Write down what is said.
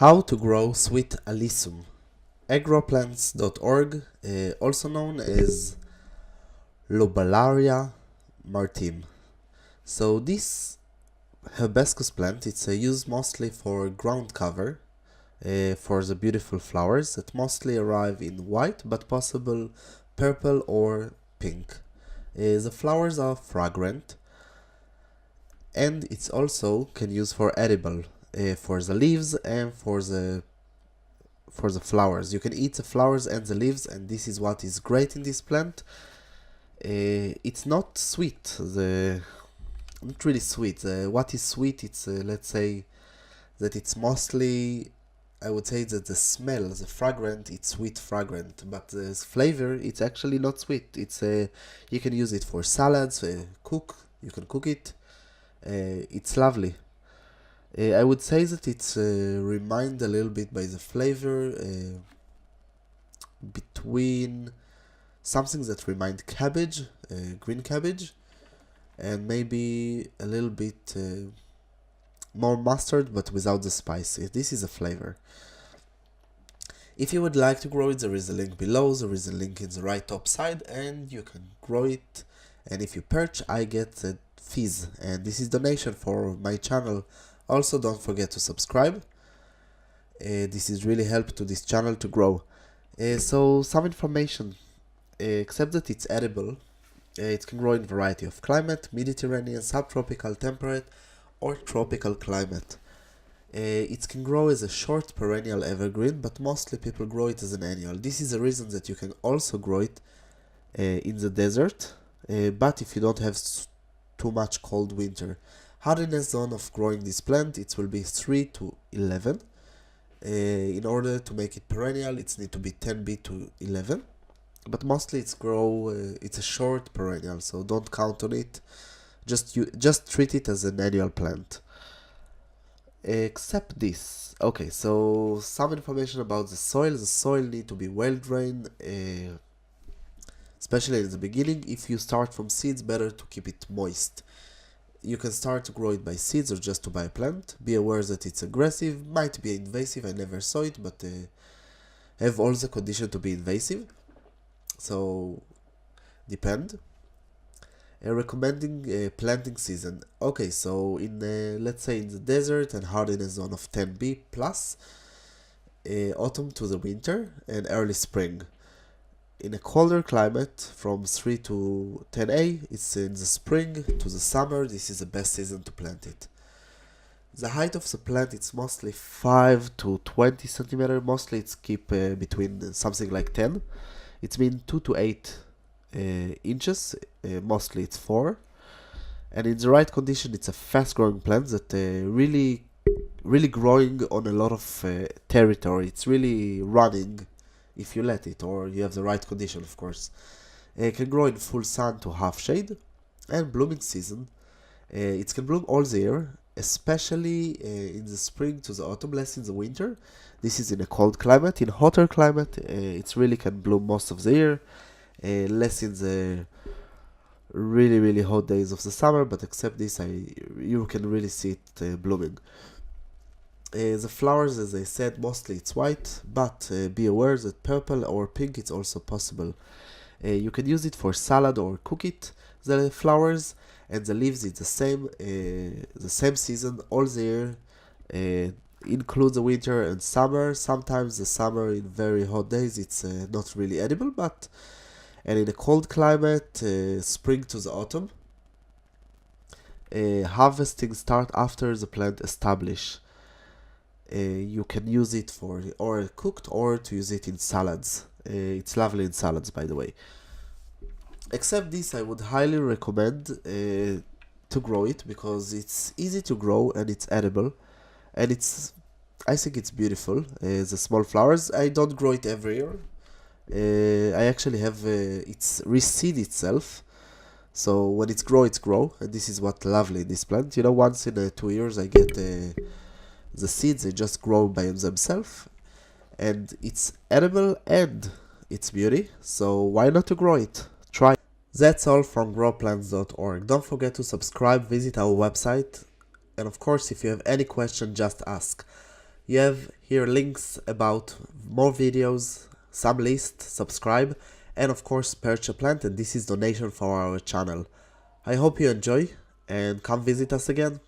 How to grow sweet Alyssum. Agroplants.org, also known as Lobularia maritime. So this hibiscus plant, it's used mostly for ground cover, for the beautiful flowers that mostly arrive in white but possible purple or pink. The flowers are fragrant, and it's also can use for edible, for the leaves and for the flowers. You can eat the flowers and the leaves, and this is what is great in this plant. It's not sweet, not really sweet. What is sweet, it's let's say that it's mostly, I would say that the smell, the fragrant, it's sweet fragrant, but the flavor, it's actually not sweet. It's you can use it for salads, you can cook it. It's lovely. I would say that it's remind a little bit by the flavor between something that remind cabbage, green cabbage, and maybe a little bit more mustard, but without the spice. This is a flavor. If you would like to grow it, there is a link below, there is a link in the right top side, and you can grow it. And if you purchase, I get fees, and this is donation for my channel. Also, don't forget to subscribe. This is really help to this channel to grow. So some information, except that it's edible. It can grow in variety of climate: Mediterranean, subtropical, temperate, or tropical climate. It can grow as a short perennial evergreen, but mostly people grow it as an annual. This is the reason that you can also grow it in the desert, but if you don't have too much cold winter. Hardiness zone of growing this plant, it will be 3 to 11. In order to make it perennial, it needs to be 10B to 11. But mostly it's a short perennial, so don't count on it. Just treat it as an annual plant. Except this. Okay, so some information about the soil. The soil need to be well drained, especially in the beginning. If you start from seeds, better to keep it moist. You can start to grow it by seeds or just to buy a plant. Be aware that it's aggressive, might be invasive. I never saw it, but have all the condition to be invasive. So depend. Recommending planting season. Okay, so in let's say in the desert and hardiness zone of 10B plus, autumn to the winter and early spring. In a colder climate from 3 to 10A, it's in the spring to the summer. This is the best season to plant it. The height of the plant, it's mostly 5 to 20 centimeter. Mostly it's keep between something like 10. It's been 2 to 8 inches. Mostly it's 4. And in the right condition, it's a fast growing plant that really growing on a lot of territory. It's really running if you let it, or you have the right condition, of course. It can grow in full sun to half shade. And blooming season, it can bloom all the year, especially in the spring to the autumn, less in the winter. This is in a cold climate. In hotter climate, it really can bloom most of the year, less in the really hot days of the summer, but except this, you can really see it blooming. The flowers, as I said, mostly it's white, but be aware that purple or pink is also possible. You can use it for salad or cook it. The flowers and the leaves, it's the same season all the year. Include the winter and summer. Sometimes the summer in very hot days, it's not really edible, but and in a cold climate, spring to the autumn. Harvesting start after the plant establish. You can use it for or cooked or to use it in salads. It's lovely in salads, by the way. Except this, I would highly recommend to grow it because it's easy to grow and it's edible, and I think it's beautiful. The small flowers, I don't grow it every year. I actually have it's reseed itself. So when it's grow, and this is what lovely in this plant. You know, once in 2 years I get the seeds. They just grow by themselves, and it's edible and it's beauty. So why not to grow it? Try. That's all from growplants.org. Don't forget to subscribe, visit our website, and of course, if you have any question, just ask. You have here links about more videos, some lists, subscribe, and of course purchase a plant, and this is donation for our channel. I hope you enjoy and come visit us again.